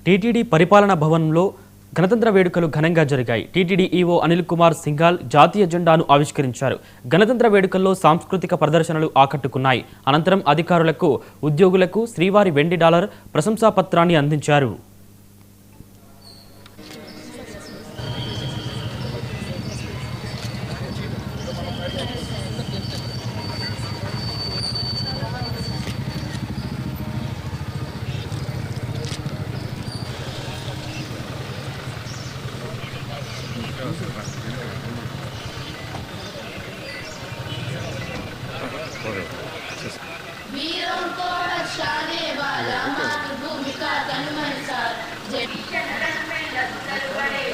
TTD పరిపాలనా భవన్లో గణతంత్ర వేడుకలు ఘనంగా జరిగాయి. టీటీడీ ఈవో అనిల్ కుమార్ సింఘాల్ జాతీయ జెండాను ఆవిష్కరించారు. గణతంత్ర వేడుకల్లో సాంస్కృతిక ప్రదర్శనలు ఆకట్టుకున్నాయి. అనంతరం అధికారులకు, ఉద్యోగులకు శ్రీవారి వెండి డాలర్ ప్రశంసా పత్రాన్ని అందించారు. वीरों को हर्षाने वाला मातृभूमि का तन मन साथ जन में लश्कर बड़े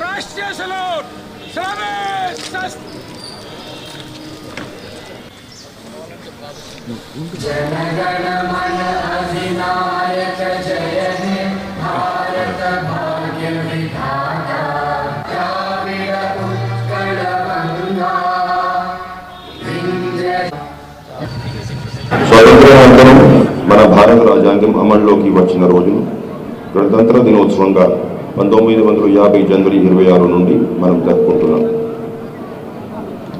राष्ट्रीय सलूट जन गण मन अधिनायक जय हे भारत भाग्य विधाता द्राविड उत्कल गंगा స్వాతంత్ర్యానంతరం మన భారత రాజ్యాంగం అమల్లోకి వచ్చిన రోజును గణతంత్ర దినోత్సవంగా 1950 జనవరి 26 నుండి మనం జరుపుకుంటున్నాం.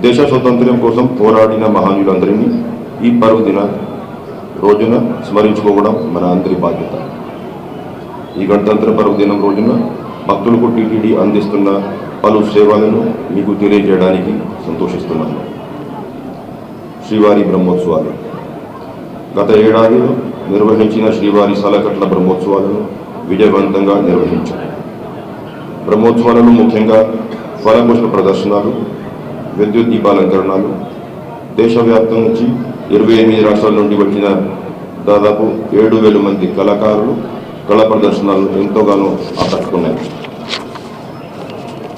దేశ స్వాతంత్ర్యం కోసం పోరాడిన మహానీయులందరినీ ఈ పర్వదిన రోజున స్మరించుకోవడం మన అందరి బాధ్యత. ఈ గణతంత్ర పర్వదినం రోజున భక్తులకు టీటీడీ అందిస్తున్న పలు సేవలను మీకు తెలియజేయడానికి సంతోషిస్తున్నాను. శ్రీవారి బ్రహ్మోత్సవాలు. గత ఏడాదిలో నిర్వహించిన శ్రీవారి సాలకట్ల బ్రహ్మోత్సవాలను విజయవంతంగా నిర్వహించారు. బ్రహ్మోత్సవాలలో ముఖ్యంగా ఫలపుష్ప ప్రదర్శనలు, విద్యుత్ దీపాలంకరణలు, దేశవ్యాప్తం నుంచి 28 రాష్ట్రాల నుండి వచ్చిన దాదాపు 7,000 మంది కళాకారులు కళా ప్రదర్శనలు ఎంతోగానో ఆకట్టుకున్నాయి.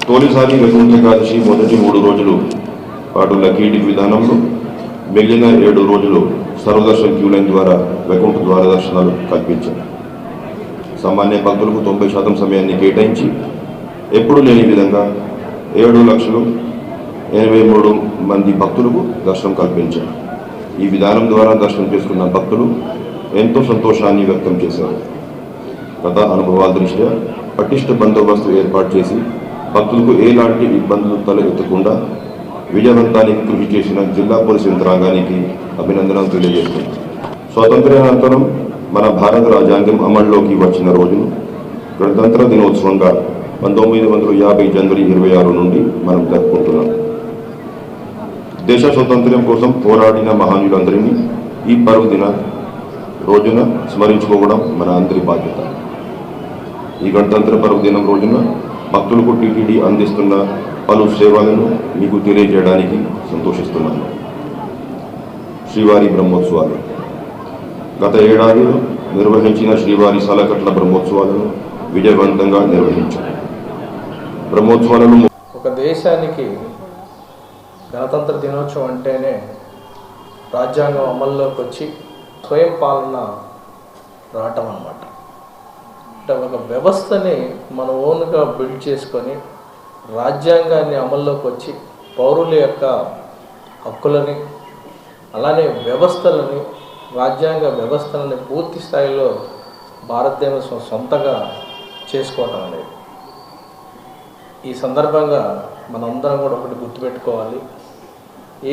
తొలిసారి వైకుంఠ ఏకాదశి మొదటి 3 రోజులు పాటు లక్కీ విధానంలో, మిగిలిన 7 రోజులు సర్వదర్శన్ క్యూ లైన్ ద్వారా వైకుంఠ ద్వార దర్శనాలు కల్పించారు. సామాన్య భక్తులకు 90% సమయాన్ని కేటాయించి ఎప్పుడు లేని విధంగా 7,83,000 మంది భక్తులకు దర్శనం కల్పించారు. ఈ విధానం ద్వారా దర్శనం చేసుకున్న భక్తులు ఎంతో సంతోషాన్ని వ్యక్తం చేశారు. గత అనుభవాల దృష్ట్యా పటిష్ట బందోబస్తు ఏర్పాటు చేసి భక్తులకు ఎలాంటి ఇబ్బందులు తలెత్తకుండా విజయవంతానికి కృషి చేసిన జిల్లా పోలీసు యంత్రాంగానికి అభినందనలు తెలియజేస్తున్నారు. స్వాతంత్ర్యానంతరం మన భారత రాజ్యాంగం అమల్లోకి వచ్చిన రోజును గణతంత్ర దినోత్సవంగా 1950 జనవరి 26 నుండి మనం జరుపుకుంటున్నాం. దేశ స్వాతంత్ర్యం కోసం పోరాడిన మహానీయులందరినీ ఈ పర్వదిన రోజున స్మరించుకోవడం మన అందరి బాధ్యత. ఈ గణతంత్ర పర్వదినం రోజున భక్తులకు టీటీడీ అందిస్తున్న పలు సేవలను మీకు తెలియజేయడానికి సంతోషిస్తున్నాను. శ్రీవారి బ్రహ్మోత్సవాలు. గత ఏడాదిలో నిర్వహించిన శ్రీవారి సాలకట్ల బ్రహ్మోత్సవాలను విజయవంతంగా నిర్వహించారు. బ్రహ్మోత్సవాలను ఒక దేశానికి గణతంత్ర దినోత్సవం అంటేనే రాజ్యాంగం అమల్లోకి వచ్చి స్వయం పాలన రావటం అన్నమాట. అంటే ఒక వ్యవస్థని మన ఓన్గా బిల్డ్ చేసుకొని రాజ్యాంగాన్ని అమల్లోకి వచ్చి పౌరుల యొక్క హక్కులని, అలానే వ్యవస్థలని, రాజ్యాంగ వ్యవస్థలని పూర్తి స్థాయిలో భారతదేశం సొంతగా చేసుకోవటం అనేది. ఈ సందర్భంగా మనందరం కూడా ఒకటి గుర్తుపెట్టుకోవాలి.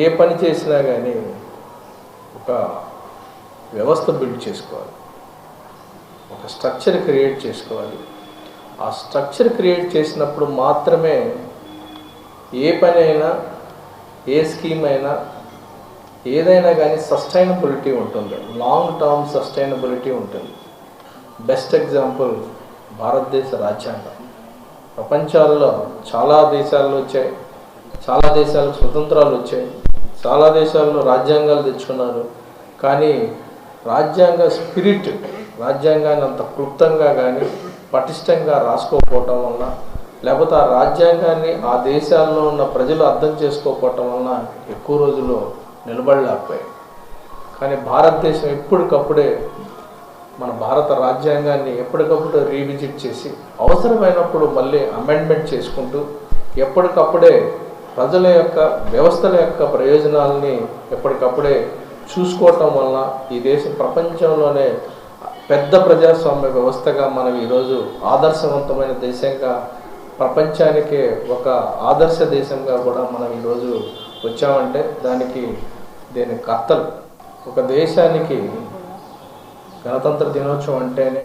ఏ పని చేసినా కానీ ఒక వ్యవస్థ బిల్డ్ చేసుకోవాలి, ఒక స్ట్రక్చర్ క్రియేట్ చేసుకోవాలి. ఆ స్ట్రక్చర్ క్రియేట్ చేసినప్పుడు మాత్రమే ఏ పని అయినా, ఏ స్కీమ్ అయినా, ఏదైనా కానీ సస్టైనబిలిటీ ఉంటుంది, లాంగ్ టర్మ్ సస్టైనబిలిటీ ఉంటుంది. బెస్ట్ ఎగ్జాంపుల్ భారతదేశ రాజ్యాంగం. ప్రపంచాల్లో చాలా దేశాల్లో వచ్చాయి, చాలా దేశాలకు స్వతంత్రాలు వచ్చాయి, చాలా దేశాల్లో రాజ్యాంగాలు తెచ్చుకున్నారు. కానీ రాజ్యాంగ స్పిరిట్, రాజ్యాంగాన్ని అంత క్లుప్తంగా కానీ పటిష్టంగా రాసుకోకపోవటం వలన, లేకపోతే ఆ రాజ్యాంగాన్ని ఆ దేశాల్లో ఉన్న ప్రజలు అర్థం చేసుకోకపోవటం వలన ఎక్కువ రోజులు నిలబడలేకపోయాయి. కానీ భారతదేశం ఎప్పటికప్పుడే మన భారత రాజ్యాంగాన్ని ఎప్పటికప్పుడు రీవిజిట్ చేసి అవసరమైనప్పుడు మళ్ళీ అమెండ్మెంట్ చేసుకుంటూ ఎప్పటికప్పుడే ప్రజల యొక్క వ్యవస్థల యొక్క ప్రయోజనాలని ఎప్పటికప్పుడే చూసుకోవటం వలన ఈ దేశం ప్రపంచంలోనే పెద్ద ప్రజాస్వామ్య వ్యవస్థగా మనం ఈరోజు ఆదర్శవంతమైన దేశంగా ప్రపంచానికే ఒక ఆదర్శ దేశంగా కూడా మనం ఈరోజు వచ్చామంటే దీని కర్తలు. ఒక దేశానికి గణతంత్ర దినోత్సవం అంటేనే